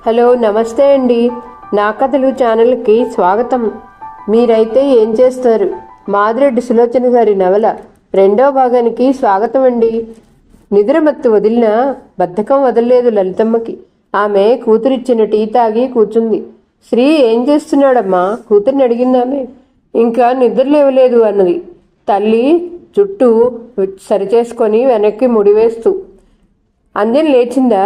Hello, నమస్తే అండి. నా కథలు ఛానల్కి స్వాగతం. మీరైతే ఏం చేస్తారు? మాదిరెడ్డి సులోచన గారి నవల 2వ భాగానికి స్వాగతం అండి. నిద్రమత్తు వదిలినా బద్ధకం వదలలేదు లలితమ్మకి. ఆమె కూతురిచ్చిన టీ తాగి కూర్చుంది. శ్రీ ఏం చేస్తున్నాడమ్మా? కూతురిని అడిగిందామె. ఇంకా నిద్ర లేవలేదు అన్నది తల్లి జుట్టు సరిచేసుకొని వెనక్కి ముడివేస్తూ. అంజన్ లేచిందా?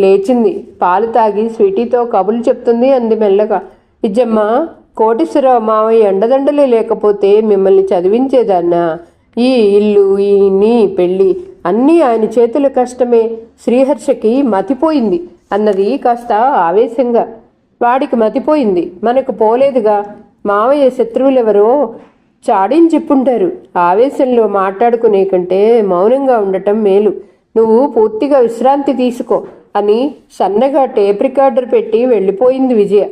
లేచింది. పాలు తాగి స్వీటీతో కబుర్లు చెప్తుంది అంది మెల్లగా. ఇజ్జమ్మ, కోటేశ్వరరావు మావయ్య ఎండదండలే లేకపోతే మిమ్మల్ని చదివించేదాన్నా? ఈ ఇల్లు, ఈ నీ పెళ్ళి అన్నీ ఆయన చేతుల కష్టమే. శ్రీహర్షకి మతిపోయింది అన్నది కాస్త ఆవేశంగా. వాడికి మతిపోయింది, మనకు పోలేదుగా. మావయ్య శత్రువులెవరో చాడించిప్పుంటారు. ఆవేశంలో మాట్లాడుకునే కంటే మౌనంగా ఉండటం మేలు. నువ్వు పూర్తిగా విశ్రాంతి తీసుకో అని సన్నగా టేప్ రికార్డర్ పెట్టి వెళ్ళిపోయింది విజయ.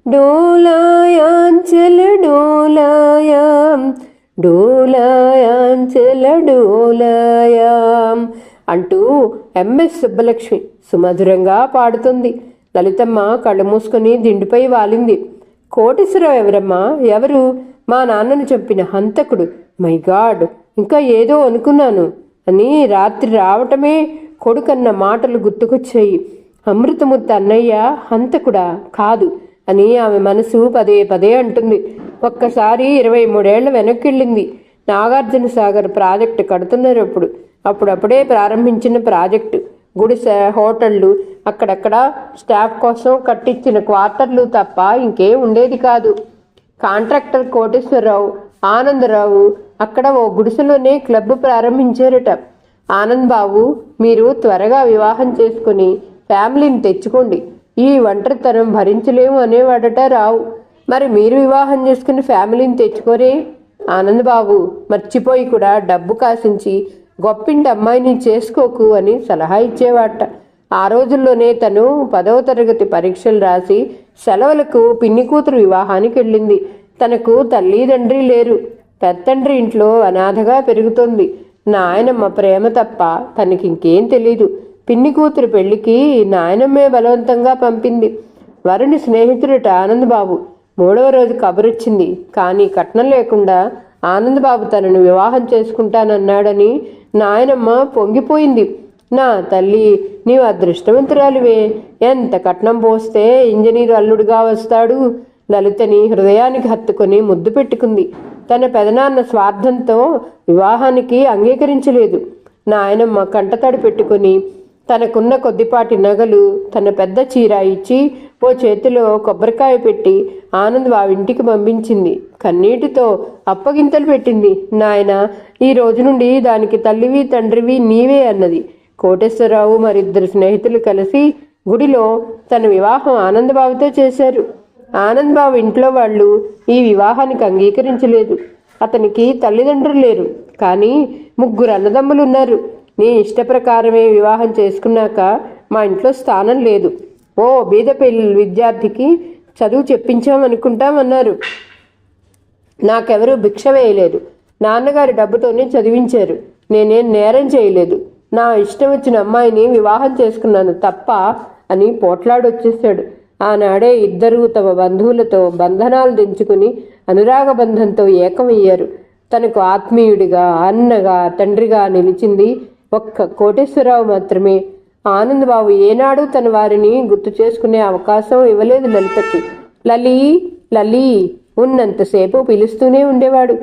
డోలాయాంచల డోలాయాం డోలాయాంచల డోలాయాం అంటూ ఎంఎస్ సుబ్బలక్ష్మి సుమధురంగా పాడుతుంది. లలితమ్మ కళ్ళు మూసుకొని దిండుపై వాలింది. కోటేశ్వరరావు ఎవరమ్మా? ఎవరు? మా నాన్నను చంపిన హంతకుడు. మై గాడ్, ఇంకా ఏదో అనుకున్నాను అని రాత్రి రావటమే కొడుకన్న మాటలు గుర్తుకొచ్చాయి. అమృతమూర్తి అన్నయ్య హంతకుడా? కాదు అని ఆమె మనసు పదే పదే అంటుంది. ఒక్కసారి 23 ఏళ్ల వెనక్కిళ్ళింది. నాగార్జున సాగర్ ప్రాజెక్టు కడుతున్నారు. అప్పుడప్పుడే ప్రారంభించిన ప్రాజెక్టు. గుడిసె, హోటళ్ళు, అక్కడక్కడ స్టాఫ్ కోసం కట్టించిన క్వార్టర్లు తప్ప ఇంకేం ఉండేది కాదు. కాంట్రాక్టర్ కోటేశ్వరరావు, ఆనందరావు అక్కడ ఓ గుడిసెలోనే క్లబ్ ప్రారంభించారట. ఆనంద్ బాబు, మీరు త్వరగా వివాహం చేసుకుని ఫ్యామిలీని తెచ్చుకోండి, ఈ ఒంటరితనం భరించలేము అనేవాడట రావు. మరి మీరు వివాహం చేసుకుని ఫ్యామిలీని తెచ్చుకోరే? ఆనంద్ బాబు మర్చిపోయి కూడా డబ్బు కాసించి గొప్పింటి అమ్మాయిని చేసుకోకు అని సలహా ఇచ్చేవాట. ఆ రోజుల్లోనే తను 10వ తరగతి పరీక్షలు రాసి సెలవులకు పిన్ని కూతురు వివాహానికి వెళ్ళింది. తనకు తల్లి తండ్రి లేరు. పెద్దండ్రి ఇంట్లో అనాథగా పెరుగుతోంది. నాయనమ్మ ప్రేమ తప్ప తనకి ఇంకేం తెలీదు. పిన్ని కూతురు పెళ్లికి నాయనమ్మే బలవంతంగా పంపింది. వరుని స్నేహితుడట ఆనందబాబు. 3వ రోజు కబురొచ్చింది. కానీ కట్నం లేకుండా ఆనందబాబు తనను వివాహం చేసుకుంటానన్నాడని నాయనమ్మ పొంగిపోయింది. నా తల్లి, నీవు అదృష్టవంతురాలివే. ఎంత కట్నం పోస్తే ఇంజనీరు అల్లుడుగా వస్తాడు? లలితని హృదయానికి హత్తుకొని ముద్దు పెట్టుకుంది. తన పెదనాన్న స్వార్థంతో వివాహానికి అంగీకరించలేదు. నాయనమ్మ కంటతడి పెట్టుకుని తనకున్న కొద్దిపాటి నగలు, తన పెద్ద చీర ఇచ్చి ఓ చేతిలో కొబ్బరికాయ పెట్టి ఆనంద్ ఇంటికి పంపించింది. కన్నీటితో అప్పగింతలు పెట్టింది. నాయన, ఈ రోజు నుండి దానికి తల్లివి తండ్రివి నీవే అన్నది. కోటేశ్వరరావు మరిద్దరు స్నేహితులు కలిసి గుడిలో తన వివాహం ఆనందబాబుతో చేశారు. ఆనందబాబు ఇంట్లో వాళ్ళు ఈ వివాహానికి అంగీకరించలేదు. అతనికి తల్లిదండ్రులు లేరు, కానీ 3 అన్నదమ్ములు ఉన్నారు. నీ ఇష్టప్రకారమే వివాహం చేసుకున్నాక మా ఇంట్లో స్థానం లేదు. ఓ బీద విద్యార్థికి చదువు చెప్పించామనుకుంటామన్నారు. నాకెవరూ భిక్ష వేయలేదు. నాన్నగారి డబ్బుతోనే చదివించారు. నేనేం నేరం చేయలేదు. నా ఇష్టం వచ్చిన అమ్మాయిని వివాహం చేసుకున్నాను తప్ప అని పోట్లాడొచ్చేశాడు. ఆనాడే ఇద్దరూ తమ బంధువులతో బంధనాలు దించుకుని అనురాగ బంధంతో ఏకమయ్యారు. తనకు ఆత్మీయుడిగా, అన్నగా, తండ్రిగా నిలిచింది ఒక్క కోటేశ్వరరావు మాత్రమే. ఆనందబాబు ఏనాడు తన వారిని గుర్తు చేసుకునే అవకాశం ఇవ్వలేదు లలితకి. లలీ, లలీ ఉన్నంతసేపు పిలుస్తూనే ఉండేవాడు.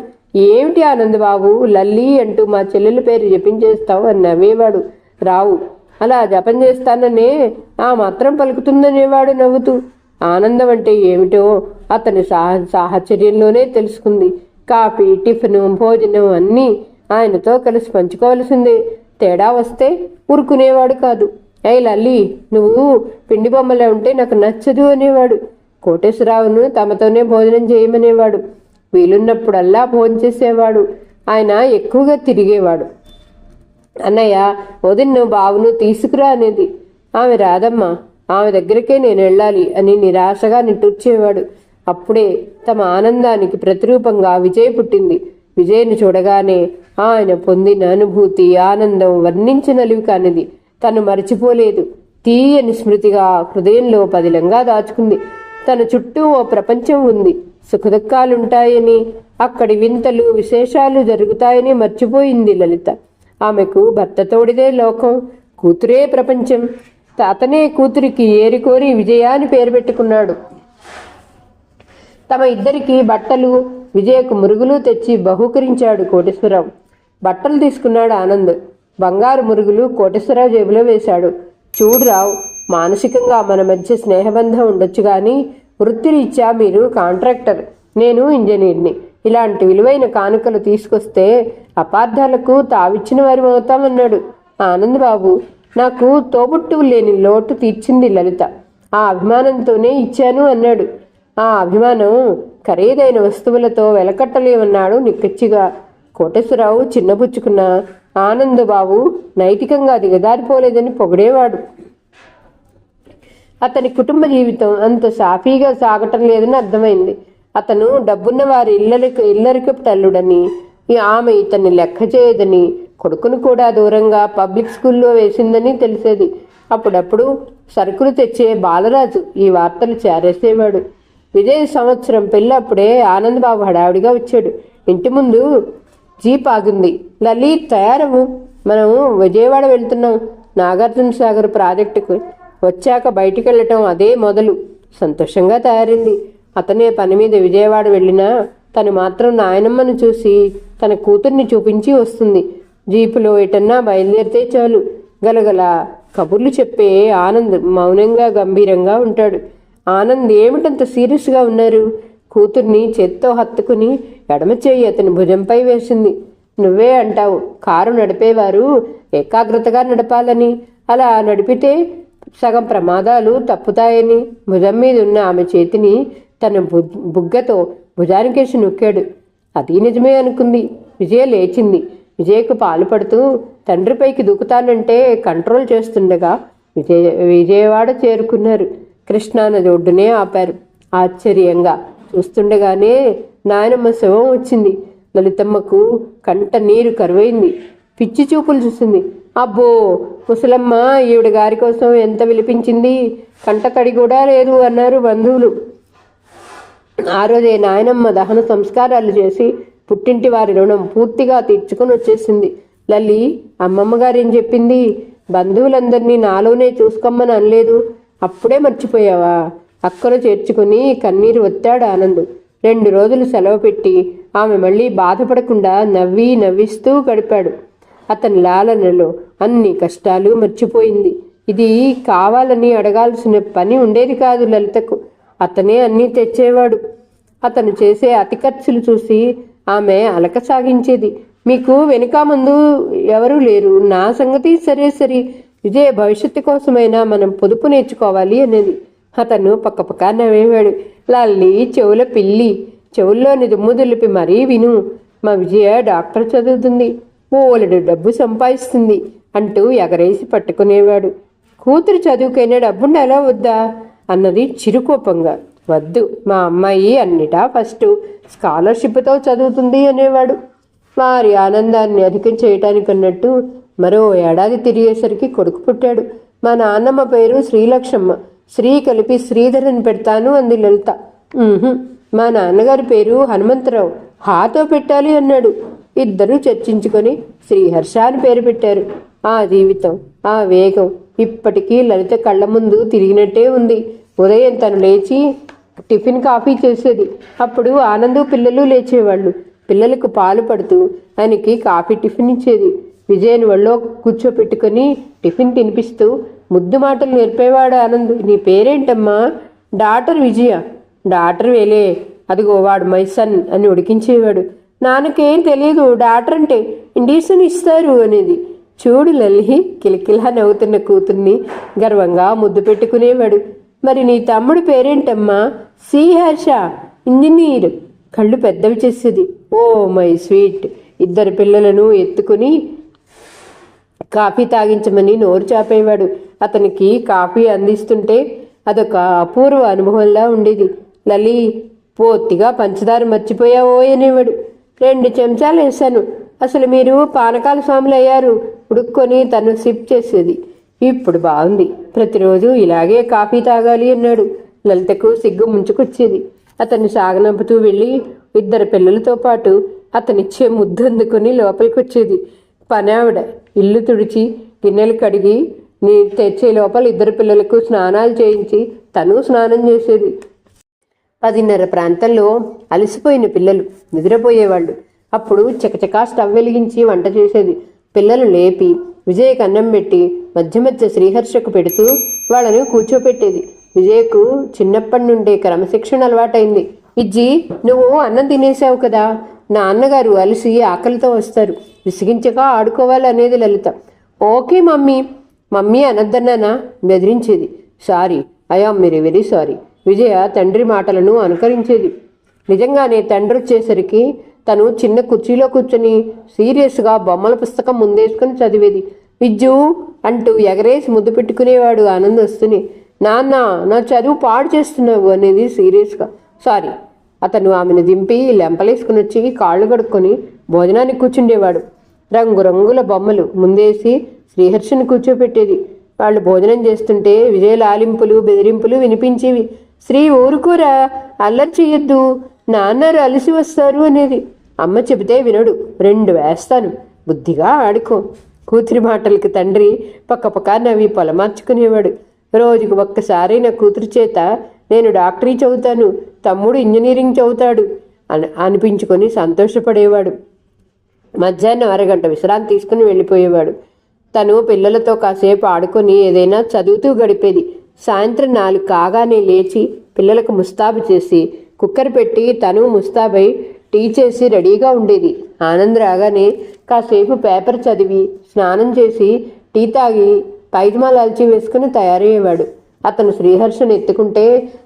ఏమిటి ఆనందబాబు లల్లీ అంటూ మా చెల్లెల పేరు జపించేస్తావు అని నవ్వేవాడు రావు. అలా జపం చేస్తాననే ఆ మాత్రం పలుకుతుందనేవాడు నవ్వుతూ. ఆనందం అంటే ఏమిటో అతని సాహచర్యంలోనే తెలుసుకుంది. కాఫీ, టిఫిను, భోజనం అన్నీ ఆయనతో కలిసి పంచుకోవలసిందే. తేడా వస్తే ఊరుకునేవాడు కాదు. అయ్యి లల్లి, నువ్వు పిండి బొమ్మలే ఉంటే నాకు నచ్చదు అనేవాడు. కోటేశ్వరరావును తమతోనే భోజనం చేయమనేవాడు. వీలున్నప్పుడల్లా భోజనం చేసేవాడు. ఆయన ఎక్కువగా తిరిగేవాడు. అన్నయ్య, వదిన్ను బావును తీసుకురా అనేది. ఆమె రాదమ్మా, ఆమె దగ్గరికే నేను వెళ్ళాలి అని నిరాశగా నిట్టూర్చేవాడు. అప్పుడే తమ ఆనందానికి ప్రతిరూపంగా విజయ్ పుట్టింది. విజయ్ను చూడగానే ఆయన పొందిన అనుభూతి, ఆనందం వర్ణించనలివి కానిది. తను మరిచిపోలేదు. తీయని స్మృతిగా హృదయంలో పదిలంగా దాచుకుంది. తన చుట్టూ ఓ ప్రపంచం ఉంది. సుఖదుఖాలుంటాయని, అక్కడి వింతలు విశేషాలు జరుగుతాయని మర్చిపోయింది లలిత. ఆమెకు భర్త తోడిదే లోకం, కూతురే ప్రపంచం. అతనే కూతురికి ఏరికోరి విజయ అని పేరు పెట్టుకున్నాడు. తమ ఇద్దరికి బట్టలు, విజయకు మురుగులు తెచ్చి బహూకరించాడు కోటేశ్వరరావు. బట్టలు తీసుకున్నాడు ఆనంద్. బంగారు మురుగులు కోటేశ్వరరావు జేబులో వేశాడు. చూడురావు, మానసికంగా మన మధ్య స్నేహబంధం ఉండొచ్చు కానీ వృత్తిరీత్యా మీరు కాంట్రాక్టర్, నేను ఇంజనీర్ని. ఇలాంటి విలువైన కానుకలు తీసుకొస్తే అపార్థాలకు తావిచ్చిన వారి అవుతామన్నాడు. ఆనంద్ బాబు, నాకు తోబుట్టువు లేని లోటు తీర్చింది లలిత. ఆ అభిమానంతోనే ఇచ్చాను అన్నాడు. ఆ అభిమానం ఖరీదైన వస్తువులతో వెలకట్టలేమన్నాడు నిక్కచ్చిగా. కోటేశ్వరరావు చిన్నపుచ్చుకున్న ఆనంద్ బాబు నైతికంగా దిగదారిపోలేదని పొగిడేవాడు. అతని కుటుంబ జీవితం అంత సాఫీగా సాగటం లేదని అర్థమైంది. అతను డబ్బున్న వారి ఇల్లరికపు తల్లుడని, ఆమె ఇతన్ని లెక్క చేయదని, కొడుకును కూడా దూరంగా పబ్లిక్ స్కూల్లో వేసిందని తెలిసేది. అప్పుడప్పుడు సరుకులు తెచ్చే బాలరాజు ఈ వార్తలు చేరేసేవాడు. విజయ సంవత్సరం పెళ్ళప్పుడే ఆనంద్ బాబు హడావిడిగా వచ్చాడు. ఇంటి ముందు జీప్ ఆగింది. లలిత్, తయారవు, మనం విజయవాడ వెళ్తున్నాం, నాగార్జున సాగర్ ప్రాజెక్టుకు. వచ్చాక బయటికి వెళ్ళటం అదే మొదలు. సంతోషంగా తయారైంది. అతనే పని మీద విజయవాడ వెళ్ళినా తను మాత్రం నాయనమ్మను చూసి తన కూతుర్ని చూపించి వస్తుంది. జీపులో ఎటన్నా బయలుదేరితే చాలు గలగల కబుర్లు చెప్పే ఆనంద్ మౌనంగా గంభీరంగా ఉంటాడు. ఆనంద్ ఏమిటంత సీరియస్గా ఉన్నారు? కూతుర్ని చేత్తో హత్తుకుని ఎడమ చేయి అతని భుజంపై వేసింది. నువ్వే అంటావు కారు నడిపేవారు ఏకాగ్రతగా నడపాలని, అలా నడిపితే సగం ప్రమాదాలు తప్పుతాయని. భుజం మీద ఉన్న ఆమె చేతిని తన బుగ్గతో భుజానికేసి నొక్కాడు. అది నిజమే అనుకుంది. విజయ లేచింది. విజయకు పాలు పడుతూ తండ్రిపైకి దూకుతానంటే కంట్రోల్ చేస్తుండగా విజయవాడ చేరుకున్నారు. కృష్ణానది ఒడ్డునే ఆపారు. ఆశ్చర్యంగా చూస్తుండగానే నాయనమ్మ శవం వచ్చింది. లలితమ్మకు కంట నీరు కరువైంది. పిచ్చి చూపులు చూసింది. అబ్బో, ముసలమ్మ ఈవిడ గారి కోసం ఎంత విలిపించింది, కంటతడి కూడా లేదు అన్నారు బంధువులు. ఆ రోజే నాయనమ్మ దహన సంస్కారాలు చేసి పుట్టింటి వారి రుణం పూర్తిగా తీర్చుకొని వచ్చేసింది. లల్లి, అమ్మమ్మ గారేం చెప్పింది? బంధువులందరినీ నాలోనే చూసుకోమని అనలేదు. అప్పుడే మర్చిపోయావా? అక్కను చేర్చుకుని కన్నీరు ఒత్తాడు ఆనంద్. 2 రోజులు సెలవు పెట్టి ఆమె మళ్ళీ బాధపడకుండా నవ్విస్తూ గడిపాడు. అతని లాలనలో అన్ని కష్టాలు మర్చిపోయింది. ఇది కావాలని అడగాల్సిన పని ఉండేది కాదు లలితకు. అతనే అన్నీ తెచ్చేవాడు. అతను చేసే అతి ఖర్చులు చూసి ఆమె అలక సాగించేది. మీకు వెనుక ముందు ఎవరూ లేరు, నా సంగతి సరే సరి, విజయ భవిష్యత్తు కోసమైనా మనం పొదుపు నేర్చుకోవాలి అనేది. అతను పక్కపక్క నవ్వేవాడు. లల్లి, చెవుల పిల్లి, చెవుల్లోని దుమ్ము దులిపి మరీ విను. మా విజయ డాక్టర్ చదువుతుంది, బోలెడు డబ్బు సంపాదిస్తుంది అంటూ ఎగరేసి పట్టుకునేవాడు. కూతురు చదువుకైనా డబ్బుండాలా వద్దా అన్నది చిరుకోపంగా. వద్దు, మా అమ్మాయి అన్నిటా ఫస్ట్, స్కాలర్షిప్తో చదువుతుంది అనేవాడు. వారి ఆనందాన్ని అధికం చేయటానికి అన్నట్టు మరో ఏడాది తిరిగేసరికి కొడుకు పుట్టాడు. మా నాన్నమ్మ పేరు శ్రీలక్ష్మమ్మ, శ్రీ కలిపి శ్రీధరని పెడతాను అంది లలిత. మా నాన్నగారి పేరు హనుమంతరావు, హాతో పెట్టాలి అన్నాడు. ఇద్దరూ చర్చించుకొని శ్రీహర్ష అని పేరు పెట్టారు. ఆ జీవితం, ఆ వేగం ఇప్పటికీ లలిత కళ్ళ ముందు తిరిగినట్టే ఉంది. ఉదయం తను లేచి టిఫిన్ కాఫీ చేసేది. అప్పుడు ఆనందు పిల్లలు లేచేవాళ్ళు. పిల్లలకు పాలు పడుతూ ఆయనకి కాఫీ టిఫిన్ ఇచ్చేది. విజయను ఒళ్ళో కూర్చోపెట్టుకుని టిఫిన్ తినిపిస్తూ ముద్దు మాటలు నేర్పేవాడు ఆనంద్. నీ పేరేంటమ్మా? డాక్టర్ విజయ. డాక్టర్ వేలే, అదిగో వాడు మై సన్ అని ఉడికించేవాడు. నాన్నకేం తెలియదు డాక్టర్ అంటే, ఇండిషన్ ఇస్తారు అనేది. చూడు లల్లి, కిలకిలా నవ్వుతున్న కూతుర్ని గర్వంగా ముద్దు పెట్టుకునేవాడు. మరి నీ తమ్ముడి పేరేంటమ్మా? శ్రీహర్ష, ఇంజనీర్. కళ్ళు పెద్దవి చేసేది. Oh my sweet. 2 పిల్లలను ఎత్తుకుని కాఫీ తాగించమని నోరు చాపేవాడు. అతనికి కాఫీ అందిస్తుంటే అదొక అపూర్వ అనుభవంలా ఉండేది. లలి, పూర్తిగా పంచదార మర్చిపోయావో అనేవాడు. 2 చెంచాలు వేశాను. అసలు మీరు పానకాల స్వాములు అయ్యారు. ఉడుక్కొని తను సిప్ చేసేది. ఇప్పుడు బాగుంది, ప్రతిరోజు ఇలాగే కాఫీ తాగాలి అన్నాడు. లలితకు సిగ్గు ముంచుకొచ్చేది. అతన్ని సాగనంపుతూ వెళ్ళి ఇద్దరు పిల్లలతో పాటు అతనిచ్చే ముద్దు అందుకుని లోపలికి వచ్చేది. పని ఆవిడ ఇల్లు తుడిచి గిన్నెలు కడిగి నీరు తెచ్చే లోపల ఇద్దరు పిల్లలకు స్నానాలు చేయించి తను స్నానం చేసేది. 10:30 ప్రాంతంలో అలసిపోయిన పిల్లలు నిద్రపోయేవాళ్ళు. అప్పుడు చకచకా స్టవ్ వెలిగించి వంట చేసేది. పిల్లలు లేపి విజయకు అన్నం పెట్టి మధ్య మధ్య శ్రీహర్షకు పెడుతూ వాళ్ళని కూర్చోపెట్టేది. విజయకు చిన్నప్పటి నుండే క్రమశిక్షణ అలవాటైంది. ఇజ్జి, నువ్వు అన్నం తినేసావు కదా, నాన్నగారు అలసి ఆకలితో వస్తారు, విసిగించగా ఆడుకోవాలనేది లలిత. Okay mummy. మమ్మీ అనద్దన్నానా బెదిరించేది. Sorry, I am very sorry. Vijaya తండ్రి మాటలను అనుకరించేది. నిజంగానే తండ్రి వచ్చేసరికి తను చిన్న కుర్చీలో కూర్చొని సీరియస్గా బొమ్మల పుస్తకం ముందేసుకుని చదివేది. విజ్జు అంటూ ఎగరేసి ముద్దు పెట్టుకునేవాడు ఆనంద్ వస్తూనే. నాన్న, నా చదువు పాడు చేస్తున్నావు అనేది సీరియస్గా. సారీ. అతను ఆమెను దింపి లెంపలేసుకుని వచ్చి కాళ్ళు కడుక్కొని భోజనానికి కూర్చుండేవాడు. రంగురంగుల బొమ్మలు ముందేసి శ్రీహర్షను కూర్చోపెట్టేది. వాళ్ళు భోజనం చేస్తుంటే విజయ లాలింపులు బెదిరింపులు వినిపించేవి. శ్రీ, ఊరుకోరా, అల్లరి చెయ్యొద్దు, నాన్నారు అలసి వస్తారు అనేది. అమ్మ చెబితే వినడు, 2 వేస్తాను, బుద్ధిగా ఆడుకో. కూతురి మాటలకి తండ్రి పక్కపక్క నవ్వి పొలమార్చుకునేవాడు. రోజుకు ఒక్కసారి నా కూతురి చేత నేను డాక్టరీ చదువుతాను, తమ్ముడు ఇంజనీరింగ్ చదువుతాడు అనిపించుకొని సంతోషపడేవాడు. మధ్యాహ్నం 1 గంట విశ్రాంతి తీసుకుని వెళ్ళిపోయేవాడు. తను పిల్లలతో కాసేపు ఆడుకొని ఏదైనా చదువుతూ గడిపేది. సాయంత్రం 4 కాగానే లేచి పిల్లలకు ముస్తాబు చేసి కుక్కర్ పెట్టి తను ముస్తాబై టీ చేసి రెడీగా ఉండేది. ఆనంద్ రాగానే కాసేపు పేపర్ చదివి స్నానం చేసి టీ తాగి పైజమా లాల్చి వేసుకుని తయారయ్యేవాడు. అతను శ్రీహర్షను ఎత్తుకుంటే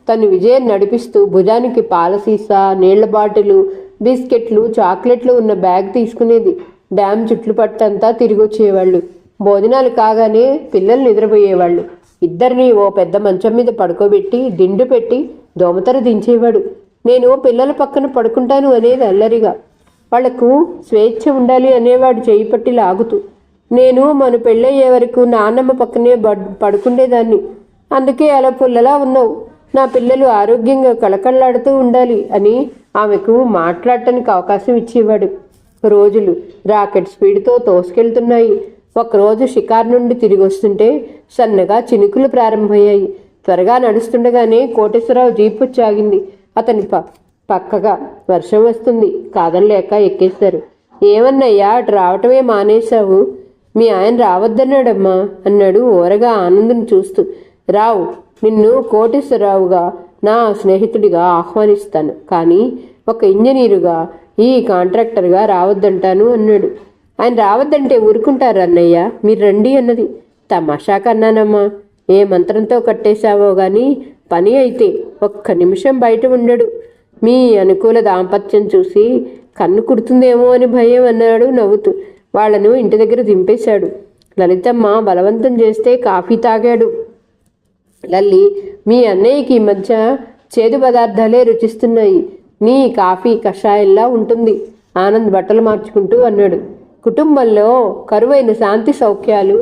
తను విజయన్ నడిపిస్తూ భుజానికి పాల సీసా, నీళ్ల బాటిలు, బిస్కెట్లు, చాక్లెట్లు ఉన్న బ్యాగ్ తీసుకునేది. డ్యామ్ చుట్లుపట్టంతా తిరిగి వచ్చేవాళ్ళు. భోజనాలు కాగానే పిల్లలు నిద్రపోయేవాళ్ళు. ఇద్దరిని ఓ పెద్ద మంచం మీద పడుకోబెట్టి దిండు పెట్టి దోమతెర దించేవాడు. నేను పిల్లల పక్కన పడుకుంటాను అనేది అల్లరిగా. వాళ్లకు స్వేచ్ఛ ఉండాలి అనేవాడు చేయి పట్టి లాగుతూ. నేను మన పెళ్ళయ్యే వరకు నాన్నమ్మ పక్కనే పడుకుండేదాన్ని, అందుకే అలా పుల్లలా ఉన్నావు, నా పిల్లలు ఆరోగ్యంగా కళకళలాడుతూ ఉండాలి అని ఆమెకు మాట్లాడటానికి అవకాశం ఇచ్చేవాడు. రోజులు రాకెట్ స్పీడ్తో తోసుకెళ్తున్నాయి. ఒకరోజు షికార్ నుండి తిరిగి వస్తుంటే సన్నగా చినుకులు ప్రారంభమయ్యాయి. త్వరగా నడుస్తుండగానే కోటేశ్వరరావు జీపు చాగింది. అతని పక్కగా వర్షం వస్తుంది, కాదనలేక ఎక్కేశారు. ఏమన్నయ్యా, అటు రావటమే మానేశావు? మీ ఆయన రావద్దన్నాడమ్మా అన్నాడు ఓరగా ఆనందుని చూస్తూ. రావు, నిన్ను కోటేశ్వరరావుగా నా స్నేహితుడిగా ఆహ్వానిస్తాను, కానీ ఒక ఇంజనీరుగా, ఈ కాంట్రాక్టర్గా రావద్దంటాను అన్నాడు. ఆయన రావద్దంటే ఊరుకుంటారు అన్నయ్య, మీరు రండి అన్నది. తమాషా కన్నానమ్మా, ఏ మంత్రంతో కట్టేశావో గాని పని అయితే ఒక్క నిమిషం బయట ఉండడు. మీ అనుకూల దాంపత్యం చూసి కన్ను కుడుతుందేమో అని భయం అన్నాడు నవ్వుతూ. వాళ్లను ఇంటి దగ్గర దింపేశాడు. లలితమ్మ బలవంతం చేస్తే కాఫీ తాగాడు. లల్లి, మీ అన్నయ్యకి ఈ మధ్య చేదు పదార్థాలే రుచిస్తున్నాయి, నీ కాఫీ కషాయంలా ఉంటుంది ఆనంద్ బట్టలు మార్చుకుంటూ అన్నాడు. కుటుంబంలో కరువైన శాంతి సౌఖ్యాలు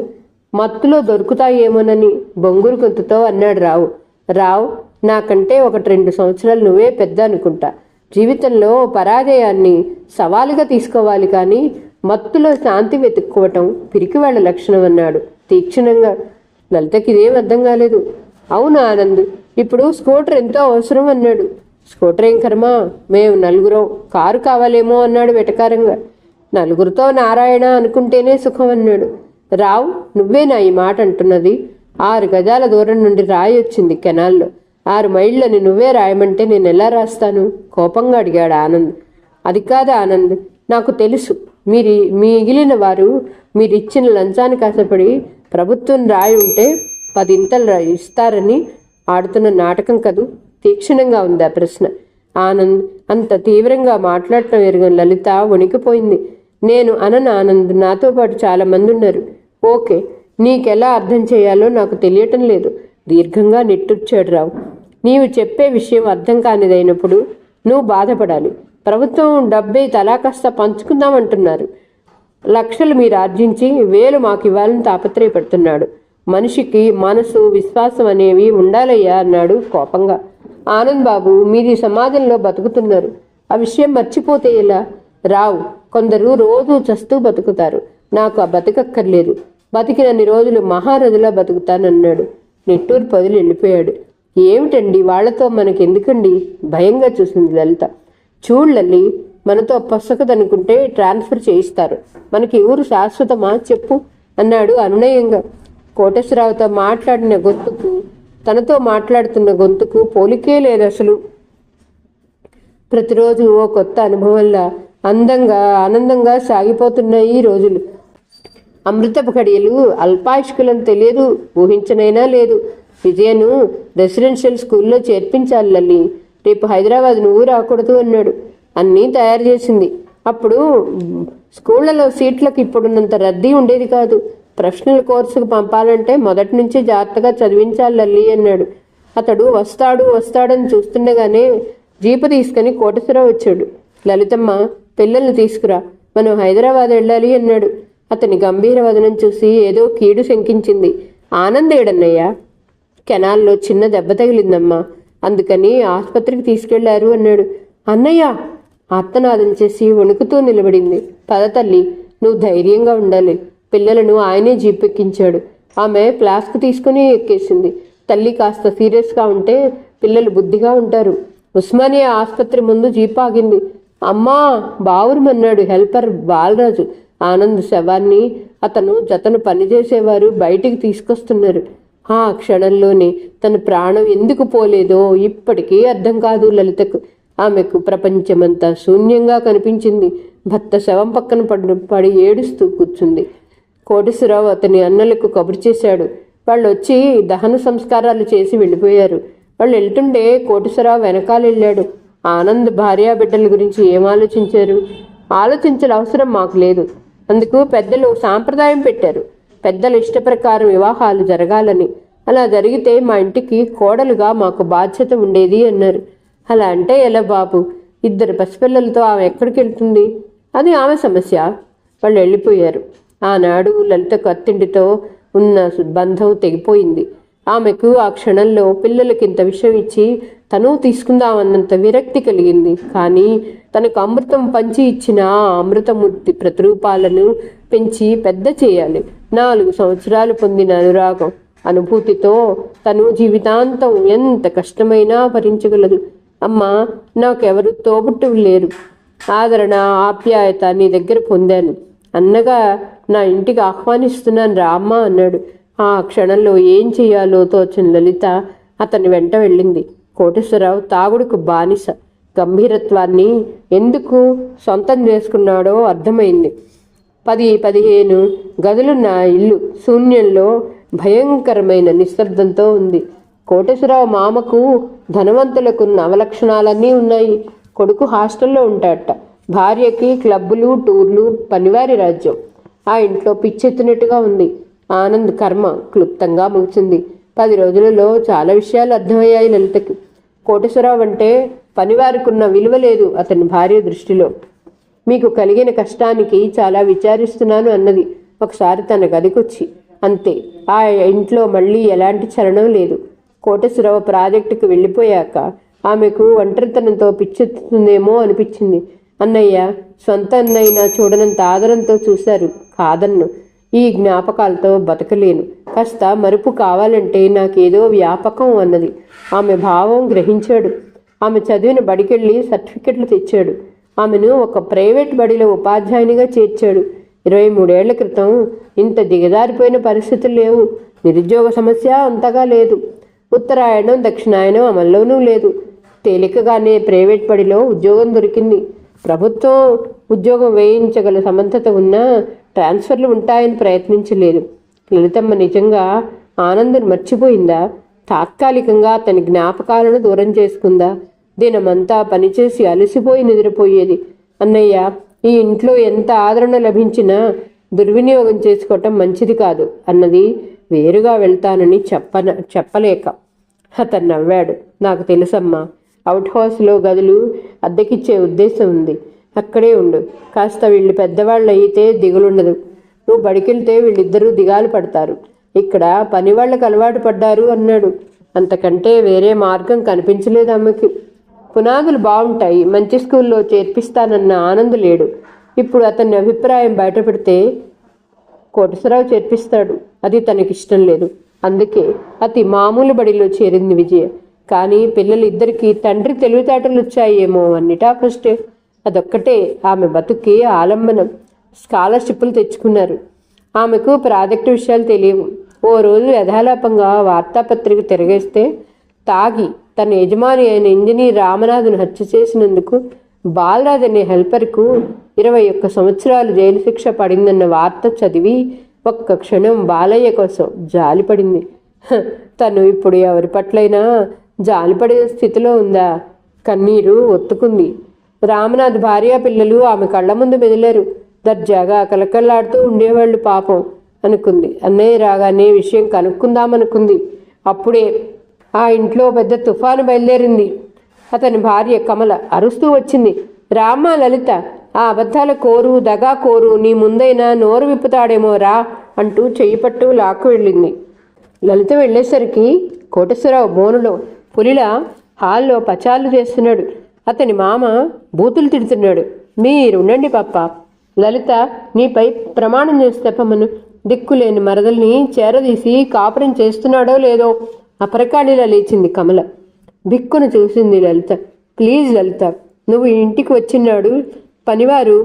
మత్తులో దొరుకుతాయేమోనని బొంగురు గొంతుతో అన్నాడు రావు. రావు, నాకంటే 1-2 సంవత్సరాలు నువ్వే పెద్ద అనుకుంటా. జీవితంలో పరాజయాన్ని సవాలుగా తీసుకోవాలి, కానీ మత్తులో శాంతి వెతుక్కోవటం పిరికివాళ్ల లక్షణం అన్నాడు తీక్షణంగా. లలితకి ఇదేం అర్థం కాలేదు. అవును ఆనంద్, ఇప్పుడు స్కూటర్ ఎంతో అవసరం అన్నాడు. స్కూటర్ ఏం కర్మ, మేము 4 కారు కావాలేమో అన్నాడు వెటకారంగా. 4 నారాయణ అనుకుంటేనే సుఖం అన్నాడు. రావు, నువ్వేనా ఈ మాట అంటున్నది? 6 గజాల దూరం నుండి రాయి వచ్చింది కెనాల్లో. 6 మైళ్ళని నువ్వే రాయమంటే నేను ఎలా రాస్తాను? కోపంగా అడిగాడు ఆనంద్. అది కాదు ఆనంద్, నాకు తెలుసు, మిగిలిన వారు మీరిచ్చిన లంచానికి ఆశపడి ప్రభుత్వం రాయి ఉంటే 10 ఇంతలు ఇస్తారని ఆడుతున్న నాటకం కదూ. తీక్షణంగా ఉంది ఆ ప్రశ్న. ఆనంద్ అంత తీవ్రంగా మాట్లాడటం ఎరుగని లలిత వణికిపోయింది. నేను అనను ఆనంద్, నాతో పాటు చాలా మంది ఉన్నారు. ఓకే, నీకెలా అర్థం చేయాలో నాకు తెలియటం లేదు దీర్ఘంగా నిట్టూర్చాడు రావు. నీవు చెప్పే విషయం అర్థం కానిదైనప్పుడు నువ్వు బాధపడాలి. ప్రభుత్వం డబ్బే తలా కాస్త పంచుకుందామంటున్నారు. లక్షలు మీరు ఆర్జించి 1000 మాకు ఇవ్వాలని తాపత్రయపడుతున్నాడు. మనిషికి మనసు, విశ్వాసం అనేవి ఉండాలయ్యా అన్నాడు కోపంగా. ఆనంద్ బాబు, మీది సమాజంలో బతుకుతున్నారు, ఆ విషయం మర్చిపోతే ఎలా? రావు, కొందరు రోజు చస్తూ బతుకుతారు, నాకు ఆ బతకక్కర్లేదు, బతికినన్ని రోజులు మహారథులా బతుకుతానన్నాడు. నిట్టూరు పదులు వెళ్ళిపోయాడు. ఏమిటండి వాళ్లతో మనకెందుకండి? భయంగా చూసింది లలిత. చూడు లల్లి, మనతో పొసకదనుకుంటే ట్రాన్స్ఫర్ చేయిస్తారు, మనకి ఊరు శాశ్వతమా చెప్పు అన్నాడు అనునయంగా. కోటేశ్వరరావుతో మాట్లాడిన గొంతుకు తనతో మాట్లాడుతున్న గొంతుకు పోలికే లేదు అసలు. ప్రతిరోజు ఓ కొత్త అనుభవంలా ఆనందంగా సాగిపోతున్నాయి ఈ రోజులు. అమృతపు కడియలు అల్పాయుష్కులను తెలియదు, ఊహించనైనా లేదు. విజయను రెసిడెన్షియల్ స్కూల్లో చేర్పించాలి లల్లి, రేపు హైదరాబాద్ నువ్వు రాకూడదు అన్నాడు. అన్నీ తయారు చేసింది. అప్పుడు స్కూళ్లలో సీట్లకు ఇప్పుడున్నంత రద్దీ ఉండేది కాదు. ప్రొఫెషనల్ కోర్సుకు పంపాలంటే మొదటి నుంచి జాగ్రత్తగా చదివించాలి లల్లి అన్నాడు. అతడు వస్తాడని చూస్తుండగానే జీపు తీసుకుని కోటేశ్వరరావు వచ్చాడు. లలితమ్మ, పిల్లల్ని తీసుకురా, మనం హైదరాబాద్ వెళ్ళాలి అన్నాడు. అతని గంభీర వదనం చూసి ఏదో కీడు శంకించింది. ఆనందేడన్నయ్యా? కెనాల్లో చిన్న దెబ్బ తగిలిందమ్మా, అందుకని ఆసుపత్రికి తీసుకెళ్లారు అన్నాడు. అన్నయ్య! ఆర్తనాదం చేసి వణుకుతూ నిలబడింది. పద తల్లి, నువ్వు ధైర్యంగా ఉండాలి. పిల్లలను ఆయనే జీపెక్కించాడు. ఆమె ఫ్లాస్క్ తీసుకుని ఎక్కేసింది. తల్లి కాస్త సీరియస్గా ఉంటే పిల్లలు బుద్ధిగా ఉంటారు. ఉస్మానియా ఆసుపత్రి ముందు జీప్ ఆగింది. అమ్మా బావురమన్నాడు హెల్పర్ బాలరాజు. ఆనంద్ శవాన్ని అతను జతను పనిచేసేవారు బయటికి తీసుకొస్తున్నారు. ఆ క్షణంలోనే తన ప్రాణం ఎందుకు పోలేదో ఇప్పటికీ అర్థం కాదు లలితకు. ఆమెకు ప్రపంచమంతా శూన్యంగా కనిపించింది. భర్త శవం పక్కన పడి ఏడుస్తూ కూర్చుంది. కోటేశ్వరరావు అతని అన్నలకు కబురు చేశాడు. వాళ్ళు వచ్చి దహన సంస్కారాలు చేసి వెళ్ళిపోయారు. వాళ్ళు వెళ్తుండే కోటేశ్వరరావు వెనకాల వెళ్ళాడు. ఆనంద్ భార్యాబిడ్డల గురించి ఏం ఆలోచించారు? ఆలోచించిన అవసరం మాకు లేదు. అందుకు పెద్దలు సాంప్రదాయం పెట్టారు. పెద్దల ఇష్టప్రకారం వివాహాలు జరగాలని. అలా జరిగితే మా ఇంటికి కోడలుగా మాకు బాధ్యత ఉండేది అన్నారు. అలా అంటే ఎలా బాబు? 2 పసిపిల్లలతో ఆమె ఎక్కడికి వెళ్తుంది? అది ఆమె సమస్య. వాళ్ళు వెళ్ళిపోయారు. ఆనాడు లలితకు అత్తింటితో ఉన్న బంధం తెగిపోయింది. ఆమెకు ఆ క్షణంలో పిల్లలకింత విషయం ఇచ్చి తను తీసుకుందామన్నంత విరక్తి కలిగింది. కానీ తనకు అమృతం పంచి ఇచ్చిన అమృతమూర్తి ప్రతిరూపాలను పెంచి పెద్ద చేయాలి. 4 సంవత్సరాలు పొందిన అనురాగం, అనుభూతితో తను జీవితాంతం ఎంత కష్టమైనా భరించగలదు. అమ్మా, నాకెవరు తోబుట్టువు లేరు. ఆదరణ, ఆప్యాయత నీ దగ్గర పొందాను. అన్నగా నా ఇంటికి ఆహ్వానిస్తున్నాను రా అమ్మా అన్నాడు. ఆ క్షణంలో ఏం చెయ్యాలో తోచిన లలిత అతని వెంట వెళ్ళింది. కోటేశ్వరరావు తాగుడుకు బానిస. గంభీరత్వాన్ని ఎందుకు సొంతం చేసుకున్నాడో అర్థమైంది. 10-15 గదులున్న ఇల్లు శూన్యంలో భయంకరమైన నిశ్శబ్దంతో ఉంది. కోటేశ్వరరావు మామకు ధనవంతులకున్న అవలక్షణాలన్నీ ఉన్నాయి. కొడుకు హాస్టల్లో ఉంటాడట. భార్యకి క్లబ్బులు, టూర్లు, పనివారి రాజ్యం. ఆ ఇంట్లో పిచ్చెత్తినట్టుగా ఉంది. ఆనంద్ కర్మ క్లుప్తంగా ముగిసింది. 10 రోజులలో చాలా విషయాలు అర్థమయ్యాయి లలితకి. కోటేశ్వరరావు అంటే పనివారికున్న విలువ లేదు అతని భార్య దృష్టిలో. మీకు కలిగిన కష్టానికి చాలా విచారిస్తున్నాను అన్నది ఒకసారి తన గదికొచ్చి. అంతే, ఆ ఇంట్లో మళ్ళీ ఎలాంటి చలనం లేదు. కోటేశ్వరరావు ప్రాజెక్టుకు వెళ్ళిపోయాక ఆమెకు ఒంటరితనంతో పిచ్చెత్తుతుందేమో అనిపించింది. అన్నయ్య సొంత అన్నయ్యన చూడనంత ఆదరంతో చూశారు. కాదన్ను, ఈ జ్ఞాపకాలతో బతకలేను. కాస్త మరుపు కావాలంటే నాకేదో వ్యాపకం అన్నది. ఆమె భావం గ్రహించాడు. ఆమె చదివిన బడికెళ్ళి సర్టిఫికెట్లు తెచ్చాడు. ఆమెను ఒక ప్రైవేట్ బడిలో ఉపాధ్యాయునిగా చేర్చాడు. 23 ఏళ్ల క్రితం ఇంత దిగజారిపోయిన పరిస్థితులు లేవు. నిరుద్యోగ సమస్య అంతగా లేదు. ఉత్తరాయణం, దక్షిణాయనం అమల్లోనూ లేదు. తేలికగానే ప్రైవేట్ బడిలో ఉద్యోగం దొరికింది. ప్రభుత్వం ఉద్యోగం వేయించగల సమర్థత ఉన్నా ట్రాన్స్ఫర్లు ఉంటాయని ప్రయత్నించలేదు. లలితమ్మ నిజంగా ఆనందం మర్చిపోయిందా? తాత్కాలికంగా తన జ్ఞాపకాలను దూరం చేసుకుందా? దినమంతా పనిచేసి అలసిపోయి నిద్రపోయేది. అన్నయ్య, ఈ ఇంట్లో ఎంత ఆదరణ లభించినా దుర్వినియోగం చేసుకోవటం మంచిది కాదు అన్నది. వేరుగా వెళ్తానని చెప్పలేక. అతను నవ్వాడు. నాకు తెలుసమ్మా, అవుట్ హౌస్లో గదులు అద్దెకిచ్చే ఉద్దేశం ఉంది. అక్కడే ఉండు. కాస్త వీళ్ళు పెద్దవాళ్ళు అయితే దిగులుండదు. నువ్వు బడికెళ్తే వీళ్ళిద్దరూ దిగాలు పడతారు. ఇక్కడ పని వాళ్ళకు అలవాటు పడ్డారు అన్నాడు. అంతకంటే వేరే మార్గం కనిపించలేదు అమ్మకి. పునాదులు బాగుంటాయి, మంచి స్కూల్లో చేర్పిస్తానన్న ఆనంద్ లేడు. ఇప్పుడు అతని అభిప్రాయం బయటపెడితే కోటేశ్వరరావు చేర్పిస్తాడు. అది తనకిష్టం లేదు. అందుకే అతి మామూలు బడిలో చేరింది విజయ. కానీ పిల్లలిద్దరికీ తండ్రి తెలివితేటలు వచ్చాయేమో అన్నిటా ఫస్టే. అదొక్కటే ఆమె బతుక్కి ఆలంబనం. స్కాలర్షిప్లు తెచ్చుకున్నారు. ఆమెకు ప్రాజెక్టు విషయాలు తెలియవు. ఓ రోజు యథాలాపంగా వార్తాపత్రిక తిరగేస్తే తాగి తన యజమాని అయిన ఇంజనీర్ రామనాథును హత్య చేసినందుకు బాలరాజ్ అనే హెల్పర్కు 21 సంవత్సరాలు జైలు శిక్ష పడిందన్న వార్త చదివి ఒక్క క్షణం బాలయ్య కోసం జాలిపడింది. తను ఇప్పుడు ఎవరి పట్లైనా జాలిపడే స్థితిలో ఉందా? కన్నీరు ఒత్తుకుంది. రామనాథ్ భార్య పిల్లలు ఆమె కళ్ళ ముందు మెదిలారు. దర్జాగా కలకల్లాడుతూ ఉండేవాళ్ళు పాపం అనుకుంది. అన్నయ్య రాగానే విషయం కనుక్కుందామనుకుంది. అప్పుడే ఆ ఇంట్లో పెద్ద తుఫాను బయలుదేరింది. అతని భార్య కమల అరుస్తూ వచ్చింది. రామ్మ లలిత, ఆ అబద్ధాల కోరు, దగా కోరు నీ ముందైనా నోరు విప్పుతాడేమో రా అంటూ చెయ్యి పట్టు లాక్కు వెళ్ళింది. లలిత వెళ్ళేసరికి కోటేశ్వరరావు బోనులో పులిలా హాల్లో పచాలు చేస్తున్నాడు. అతని మామ బూతులు తిడుతున్నాడు. మీరుండండి పప్ప, లలిత నీపై ప్రమాణం చేసి తెప్పమను. దిక్కులేని మరదల్ని చేరదీసి కాపురం చేస్తున్నాడో లేదో. అపరకాళిలా లేచింది కమల. దిక్కును చూసింది లలిత. ప్లీజ్ లలిత, నువ్వు ఇంటికి వచ్చినాడు పనివారు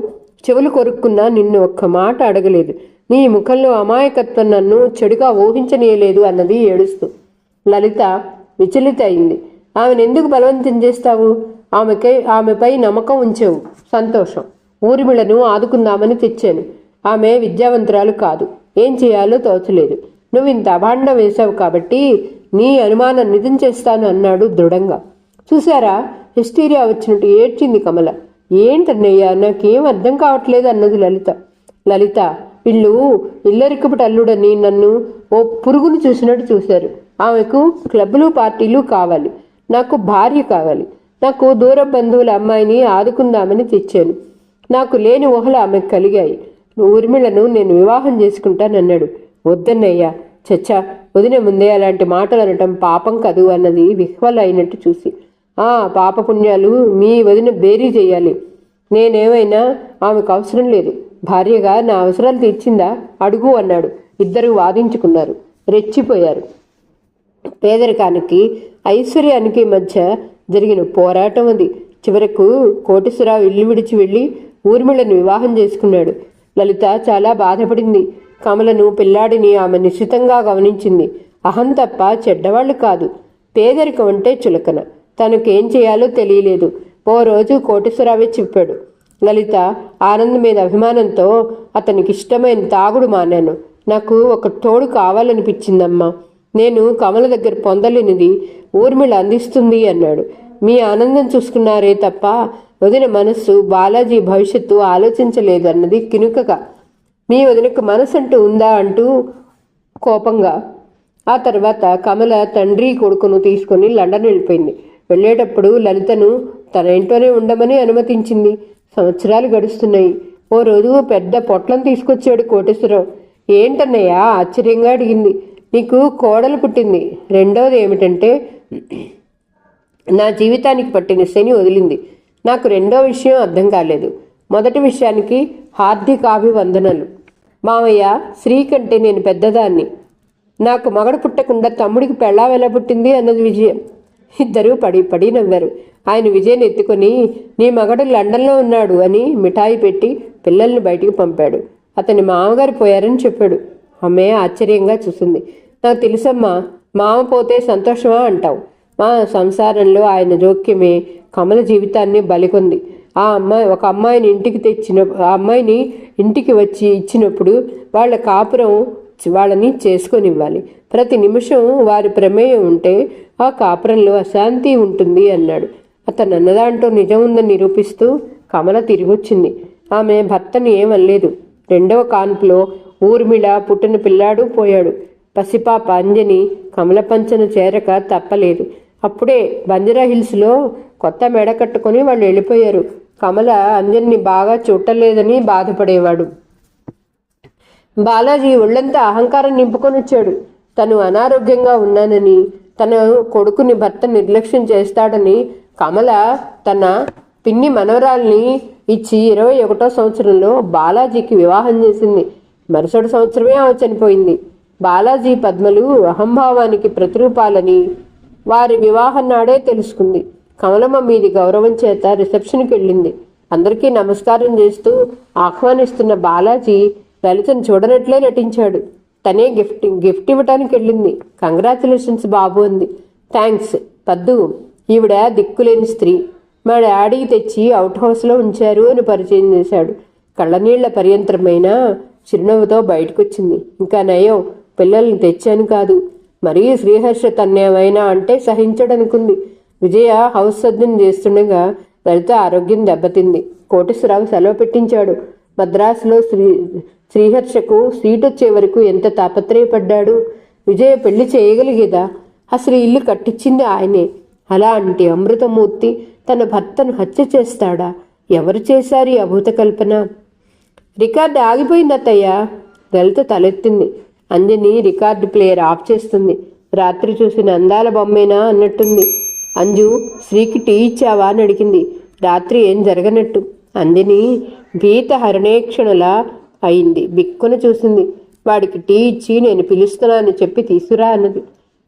చెవులు కొరుక్కున్నా నిన్ను ఒక్క మాట అడగలేదు. నీ ముఖంలో అమాయకత్వం నన్ను చెడుగా ఊహించనీయలేదు అన్నది ఏడుస్తూ. లలిత విచలిత అయింది. ఆమెనెందుకు బలవంతం చేస్తావు? ఆమెపై నమ్మకం ఉంచావు, సంతోషం. ఊర్మిళను ఆదుకుందామని తెచ్చాను. ఆమె విద్యావంతురాలు కాదు, ఏం చేయాలో తోచలేదు. నువ్వు ఇంత అభాండం వేశావు కాబట్టి నీ అనుమానం నిజం చేస్తాను అన్నాడు దృఢంగా. చూశారా, హిస్టీరియా వచ్చినట్టు ఏడ్చింది కమల. ఏంటన్నయ్యా, నాకేం అర్థం కావట్లేదు అన్నది లలిత. లలిత, వీళ్ళు ఇల్లరికపుటి అల్లుడని నన్ను ఓ పురుగును చూసినట్టు చూశారు. ఆమెకు క్లబ్బులు పార్టీలు కావాలి, నాకు భార్య కావాలి. నాకు దూర బంధువుల అమ్మాయిని ఆదుకుందామని తెచ్చాను. నాకు లేని ఊహలు ఆమెకు కలిగాయి. ఊర్మిళను నేను వివాహం చేసుకుంటానన్నాడు. వద్దన్నయ్యా, చచ్చా, వదిన ముందే అలాంటి మాటలు అనటం పాపం కదూ అన్నది విహ్వల అయినట్టు చూసి. పాపపుణ్యాలు మీ వదిన బేరీ చేయాలి. నేనేమైనా ఆమెకు అవసరం లేదు. భార్యగా నా అవసరాలు తీర్చిందా అడుగు అన్నాడు. ఇద్దరు వాదించుకున్నారు, రెచ్చిపోయారు. పేదరికానికి ఐశ్వర్యానికి మధ్య జరిగిన పోరాటం అది. చివరకు కోటేశ్వరరావు ఇల్లు విడిచి వెళ్ళి ఊర్మిళను వివాహం చేసుకున్నాడు. లలిత చాలా బాధపడింది. కమలను, పిల్లాడిని ఆమె నిశ్చితంగా గమనించింది. అహం తప్ప చెడ్డవాళ్ళు కాదు. పేదరికం అంటే చులకన. తనకేం చేయాలో తెలియలేదు. ఓ రోజు కోటేశ్వరరావే చెప్పాడు. లలిత, ఆనంద్ మీద అభిమానంతో అతనికి ఇష్టమైన తాగుడు మానాను. నాకు ఒక తోడు కావాలనిపించిందమ్మా. నేను కమల దగ్గర పొందలేనిది ఊర్మిళ అందిస్తుంది అన్నాడు. మీ ఆనందం చూసుకున్నారే తప్ప వదిన మనస్సు, బాలాజీ భవిష్యత్తు ఆలోచించలేదు అన్నది కినుకగా. మీ వదినకు మనసు అంటూ ఉందా అంటూ కోపంగా. ఆ తర్వాత కమల తండ్రి కొడుకును తీసుకుని లండన్ వెళ్ళిపోయింది. వెళ్ళేటప్పుడు లలితను తన ఇంట్లోనే ఉండమని అనుమతించింది. సంవత్సరాలు గడుస్తున్నాయి. ఓ రోజు పెద్ద పొట్లం తీసుకొచ్చాడు కోటేశ్వరరావు. ఏంటన్నయ్యా ఆశ్చర్యంగా అడిగింది. నీకు కోడలు పుట్టింది. రెండవది ఏమిటంటే నా జీవితానికి పట్టిన శని వదిలింది. నాకు రెండో విషయం అర్థం కాలేదు. మొదటి విషయానికి హార్దికాభివందనలు. మావయ్య, స్త్రీ కంటే నేను పెద్దదాన్ని. నాకు మగడు పుట్టకుండా తమ్ముడికి పెళ్ళాం ఎలా పుట్టింది అన్నది విజయ. ఇద్దరూ పడి పడి నవ్వారు. ఆయన విజయని ఎత్తుకొని నీ మగడు లండన్లో ఉన్నాడు అని మిఠాయి పెట్టి పిల్లల్ని బయటికి పంపాడు. అతని మామగారు పోయారని చెప్పాడు. ఆమె ఆశ్చర్యంగా చూసింది. నాకు తెలుసమ్మా, మామ పోతే సంతోషమా అంటావు. మా సంసారంలో ఆయన జోక్యమే కమల జీవితాన్ని బలికొంది. ఒక అమ్మాయిని ఇంటికి వచ్చి ఇచ్చినప్పుడు వాళ్ళ కాపురం వాళ్ళని చేసుకొనివ్వాలి. ప్రతి నిమిషం వారి ప్రమేయం ఉంటే ఆ కాపురంలో అశాంతి ఉంటుంది అన్నాడు. అతను అన్నదాంట్లో నిజం ఉందని నిరూపిస్తూ కమల తిరిగొచ్చింది. ఆమె భర్తను ఏమనలేదు. రెండవ కాన్పులో ఊర్మిళ పుట్టిన పిల్లాడు పోయాడు. పసిపాప అంజని కమల పంచను చేరక తప్పలేదు. అప్పుడే బంజరా హిల్స్లో కొత్త మెడ కట్టుకొని వాళ్ళు వెళ్ళిపోయారు. కమల అంజన్ని బాగా చూడలేదని బాధపడేవాడు. బాలాజీ ఒళ్ళంతా అహంకారం నింపుకొని వచ్చాడు. తను అనారోగ్యంగా ఉన్నానని, తన కొడుకుని భర్త నిర్లక్ష్యం చేస్తాడని కమల తన పిన్ని మనవరాల్ని ఇచ్చి 21వ సంవత్సరంలో బాలాజీకి వివాహం చేసింది. మరుసటి సంవత్సరమే ఆమె చనిపోయింది. బాలాజీ పద్మలు అహంభావానికి ప్రతిరూపాలని వారి వివాహం నాడే తెలుసుకుంది. కమలమ్మ మీది గౌరవం చేత రిసెప్షన్కి వెళ్ళింది. అందరికీ నమస్కారం చేస్తూ ఆహ్వానిస్తున్న బాలాజీ లలితను చూడనట్లే నటించాడు. తనే గిఫ్ట్ ఇవ్వటానికి వెళ్ళింది. కంగ్రాచులేషన్స్ బాబు అంది. థ్యాంక్స్ పద్దు, ఈవిడ దిక్కులేని స్త్రీ, మా డాడీకి తెచ్చి అవుట్ హౌస్లో ఉంచారు అని పరిచయం చేశాడు. కళ్ళనీళ్ల పర్యంతరమైన చిరునవ్వుతో బయటకొచ్చింది. ఇంకా నయం, పిల్లల్ని తెచ్చాను కాదు. మరీ శ్రీహర్ష తన్నేమైనా అంటే సహించడనుకుంది. విజయ హౌస్ సర్జన్ చేస్తుండగా లలిత ఆరోగ్యం దెబ్బతింది. కోటేశ్వరరావు సెలవు పెట్టించాడు. మద్రాసులో శ్రీహర్షకు సీట్ వచ్చే వరకు ఎంత తాపత్రయపడ్డాడు. విజయ పెళ్లి చేయగలిగేదా? అసలు ఇల్లు కట్టించింది ఆయనే. అలాంటి అమృతమూర్తి తన భర్తను హత్య చేస్తాడా? ఎవరు చేశారు ఈ అభూత కల్పన? రికార్డు ఆగిపోయింది అత్తయ్య. లలిత తలెత్తింది. అంజని రికార్డు ప్లేయర్ ఆఫ్ చేస్తుంది. రాత్రి చూసిన అందాల బొమ్మేనా అన్నట్టుంది. అంజు, శ్రీకి టీ ఇచ్చావా అని అడిగింది. రాత్రి ఏం జరగనట్టు. అంజని భీత హరణేక్షణలా అయింది. బిక్కున చూసింది. వాడికి టీ ఇచ్చి నేను పిలుస్తున్నానని చెప్పి తీసుకురా అన్నది.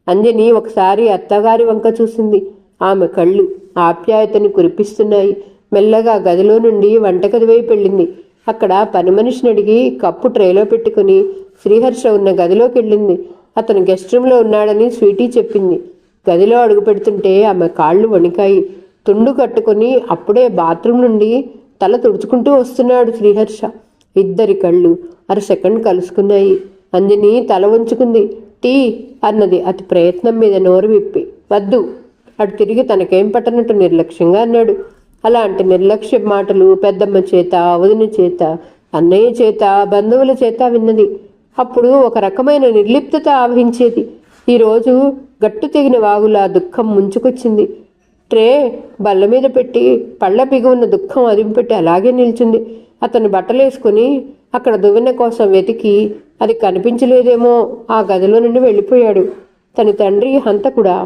అంజని ఒకసారి అత్తగారి వంక చూసింది. ఆమె కళ్ళు ఆప్యాయతని కురిపిస్తున్నాయి. మెల్లగా గదిలో నుండి వంటగది వైపు వెళ్ళింది. అక్కడ పని మనిషిని అడిగి కప్పు ట్రేలో పెట్టుకుని శ్రీహర్ష ఉన్న గదిలోకి వెళ్ళింది. అతను గెస్ట్ రూమ్లో ఉన్నాడని స్వీటీ చెప్పింది. గదిలో అడుగు పెడుతుంటే ఆమె కాళ్ళు వణికాయి. తుండు కట్టుకుని అప్పుడే బాత్రూమ్ నుండి తల తుడుచుకుంటూ వస్తున్నాడు శ్రీహర్ష. ఇద్దరి కళ్ళు సెకండ్ కలుసుకున్నాయి. అంజని తల వంచుకుంది. టీ అన్నది అతి ప్రయత్నం మీద నోరు విప్పి. వద్దు. అటు తిరిగి తనకేం పట్టనట్టు నిర్లక్ష్యంగా అన్నాడు. అలాంటి నిర్లక్ష్య మాటలు పెద్దమ్మ చేత, వదిన చేత, అన్నయ్య చేత, బంధువుల చేత విన్నది. అప్పుడు ఒక రకమైన నిర్లిప్తత ఆవహించేది. ఈరోజు గట్టు తెగిన వాగులా దుఃఖం ముంచుకొచ్చింది. ట్రే బల్ల మీద పెట్టి పళ్ళ బిగువున్న దుఃఖం అదింపెట్టి అలాగే నిల్చుంది. అతను బట్టలేసుకుని అక్కడ దువ్వెన కోసం వెతికి అది కనిపించలేదేమో ఆ గదిలో నుండి వెళ్ళిపోయాడు. తన తండ్రి హంతకుడా?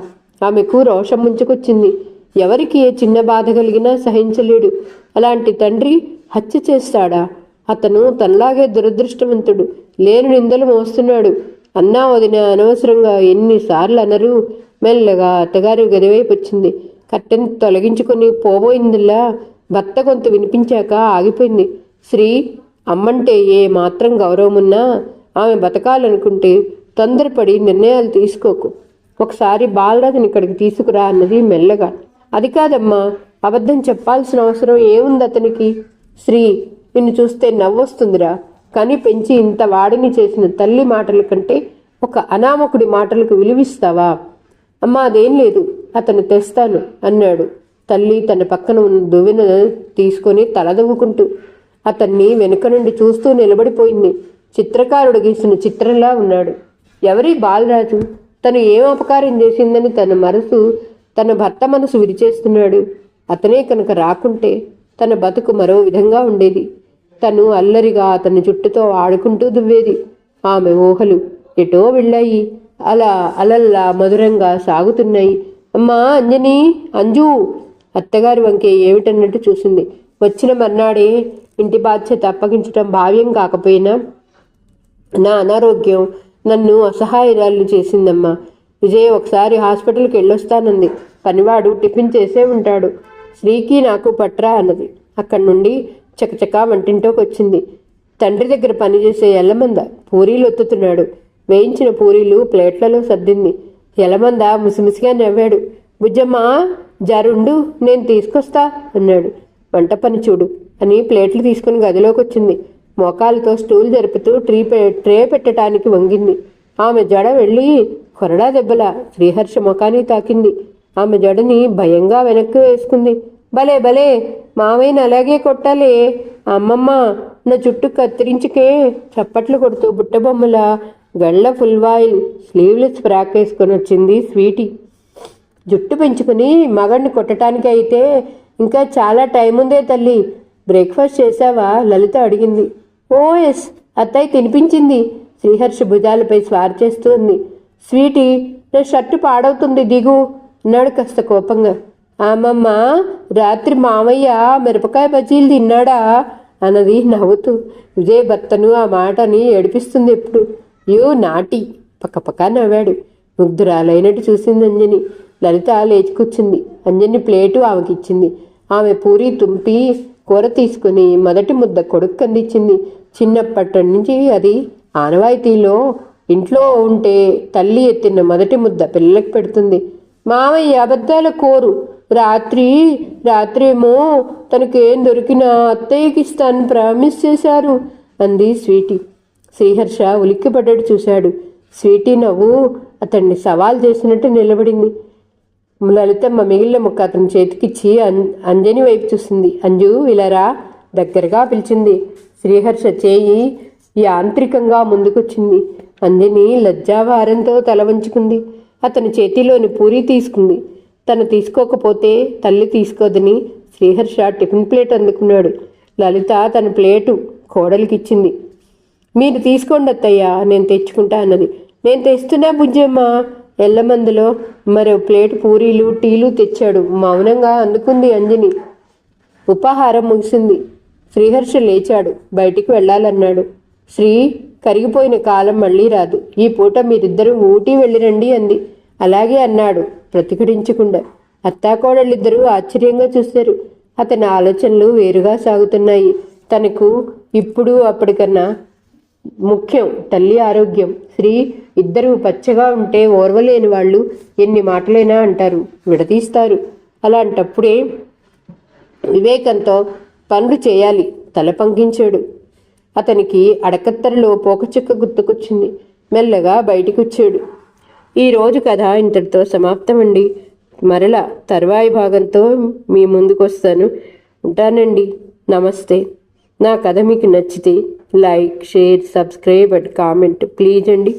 ఆమెకు రోషం ముంచుకొచ్చింది. ఎవరికి ఏ చిన్న బాధ కలిగినా సహించలేడు. అలాంటి తండ్రి హత్య చేస్తాడా? అతను తనలాగే దురదృష్టవంతుడు. లేని నిందలు మోస్తున్నాడు. అన్నా వదిన అనవసరంగా ఎన్నిసార్లు అనరు. మెల్లగా అత్తగారి గదివైపు వచ్చింది. కట్టెను తొలగించుకొని పోబోయిందిలా భర్త గొంతు వినిపించాక ఆగిపోయింది. శ్రీ, అమ్మంటే ఏ మాత్రం గౌరవమున్నా ఆమె బతకాలనుకుంటే తొందరపడి నిర్ణయాలు తీసుకోకు. ఒకసారి బాలరాజుని ఇక్కడికి తీసుకురా అన్నది మెల్లగా. అది కాదమ్మా, అబద్ధం చెప్పాల్సిన అవసరం ఏముంది అతనికి? శ్రీ, నిన్ను చూస్తే నవ్వొస్తుందిరా. కని పెంచి ఇంత వాడిని చేసిన తల్లి మాటల కంటే ఒక అనామకుడి మాటలకు విలువిస్తావా? అమ్మా, అదేం లేదు, అతను తెస్తాను అన్నాడు. తల్లి తన పక్కన ఉన్న దువ్వెన తీసుకొని తలదవ్వుకుంటూ అతన్ని వెనుక నుండి చూస్తూ నిలబడిపోయింది. చిత్రకారుడు గీసిన చిత్రంలా ఉన్నాడు. ఎవరి బాలరాజు? తను ఏం అపకారం చేసిందని తన భర్త మనసు విరిచేస్తున్నాడు. అతనే కనుక రాకుంటే తన బతుకు మరో విధంగా ఉండేది. తను అల్లరిగా అతని జుట్టుతో ఆడుకుంటూ దువ్వేది. ఆమె ఊహలు ఎటో వెళ్ళాయి. అలల్లా మధురంగా సాగుతున్నాయి. అమ్మా అంజని, అంజు. అత్తగారి వంకే ఏమిటన్నట్టు చూసింది. వచ్చిన మర్నాడే ఇంటి బాధ్యత అప్పగించటం భావ్యం కాకపోయినా నా అనారోగ్యం నన్ను అసహాయరాలను చేసిందమ్మా. విజయ్ ఒకసారి హాస్పిటల్కి వెళ్ళొస్తానంది. పనివాడు టిఫిన్ చేసే ఉంటాడు. శ్రీకి నాకు పట్రా అన్నది. అక్కడి నుండి చకచకా వంటింటోకి వచ్చింది. తండ్రి దగ్గర పనిచేసే ఎల్లమంద పూరీలు ఒత్తుతున్నాడు. వేయించిన పూరీలు ప్లేట్లలో సర్దింది. ఎలమంద ముసిముసిగా నవ్వాడు. బుజ్జమ్మా, జరుండు, నేను తీసుకొస్తా అన్నాడు. వంట పని చూడు అని ప్లేట్లు తీసుకుని గదిలోకి వచ్చింది. మోకాలతో స్టూల్ జరుపుతూ ట్రే పెట్టడానికి వంగింది. ఆమె జడ వెళ్ళి కొరడా దెబ్బల శ్రీహర్ష ముఖాన్ని తాకింది. ఆమె జడని భయంగా వెనక్కి వేసుకుంది. భలే భలే, మావయ్యని అలాగే కొట్టాలే. అమ్మమ్మ, నా చుట్టూ కత్తిరించుకే. చప్పట్లు కొడుతూ బుట్టబొమ్మల గళ్ళ ఫుల్వాయిల్ స్లీవ్లెస్ ఫ్రాక్ వేసుకొని వచ్చింది స్వీటీ. జుట్టు పెంచుకుని మగడిని కొట్టడానికి అయితే ఇంకా చాలా టైం ఉందే తల్లి. బ్రేక్ఫాస్ట్ చేసావా? లలిత అడిగింది. ఓ ఎస్, అత్తయ్య తినిపించింది. శ్రీహర్ష భుజాలపై స్వారు చేస్తూ ఉంది. స్వీటీ, నా షర్టు పాడవుతుంది, దిగు అన్నాడు కాస్త కోపంగా. అమ్మమ్మ, రాత్రి మామయ్య మిరపకాయ బజ్జీలు తిన్నాడా అన్నది నవ్వుతూ. విజయ్ భర్తను ఆ మాటని ఏడిపిస్తుంది ఎప్పుడు. యూ నాటి పక్కపక్క నవ్వాడు. ముగ్ధురాలైనట్టు చూసింది అంజని. లలిత లేచి కూర్చుంది. అంజని ప్లేటు ఆమెకిచ్చింది. ఆమె పూరి తుంపి కూర తీసుకుని మొదటి ముద్ద కొడుకు అందించింది. చిన్నప్పటి నుంచి అది ఆనవాయితీలో. ఇంట్లో ఉంటే తల్లి ఎత్తిన మొదటి ముద్ద పిల్లలకు పెడుతుంది. మామయ్య అబద్ధాల కోరు. రాత్రేమో తనకేం దొరికినా అత్తయ్యకి ఇస్తానని ప్రామిస్ చేశారు అంది స్వీటీ. శ్రీహర్ష ఉలిక్కిపడ్డాడు చూశాడు. స్వీటీ నవ్వు అతన్ని సవాల్ చేసినట్టు నిలబడింది. లలితమ్మ మిగిలిన ముక్క అతని చేతికిచ్చి అంజని వైపు చూసింది. అంజు, ఇలారా దగ్గరగా పిలిచింది. శ్రీహర్ష చేయి యాంత్రికంగా ముందుకొచ్చింది. అంజని లజ్జాభారంతో తల వంచుకుంది. అతని చేతిలోని పూరీ తీసుకుంది. తను తీసుకోకపోతే తల్లి తీసుకోదని శ్రీహర్ష టిఫిన్ ప్లేట్ అందుకున్నాడు. లలిత తన ప్లేటు కోడలికిచ్చింది. మీరు తీసుకోండి అత్తయ్య, నేను తెచ్చుకుంటా అన్నది. నేను తెస్తున్నా బుజ్జమ్మ. ఎల్లమందులో మరో ప్లేటు పూరీలు టీలు తెచ్చాడు. మౌనంగా అందుకుంది అంజని. ఉపాహారం ముగిసింది. శ్రీహర్ష లేచాడు. బయటికి వెళ్ళాలన్నాడు. శ్రీ, కరిగిపోయిన కాలం మళ్ళీ రాదు. ఈ పూట మీరిద్దరూ ఊటీ వెళ్ళిరండి అంది. అలాగే అన్నాడు ప్రతిఘటించకుండా. అత్తాకోడళ్ళిద్దరూ ఆశ్చర్యంగా చూశారు. అతని ఆలోచనలు వేరుగా సాగుతున్నాయి. తనకు ఇప్పుడు అప్పటికన్నా ముఖ్యం తల్లి ఆరోగ్యం. శ్రీ, ఇద్దరూ పచ్చగా ఉంటే ఓర్వలేని వాళ్ళు ఎన్ని మాటలైనా అంటారు, విడదీస్తారు. అలాంటప్పుడే వివేకంతో పనులు చేయాలి. తల పంకించాడు. అతనికి అడకత్తరలో పోకచుక్క గుర్తుకొచ్చింది. మెల్లగా బయటికి వచ్చాడు. ఈరోజు కథ ఇంతటితో సమాప్తమండి. మరలా తర్వాయి భాగంతో మీ ముందుకు వస్తాను. ఉంటానండి. నమస్తే. నా కథ మీకు నచ్చితే like, share, subscribe and comment please అండి.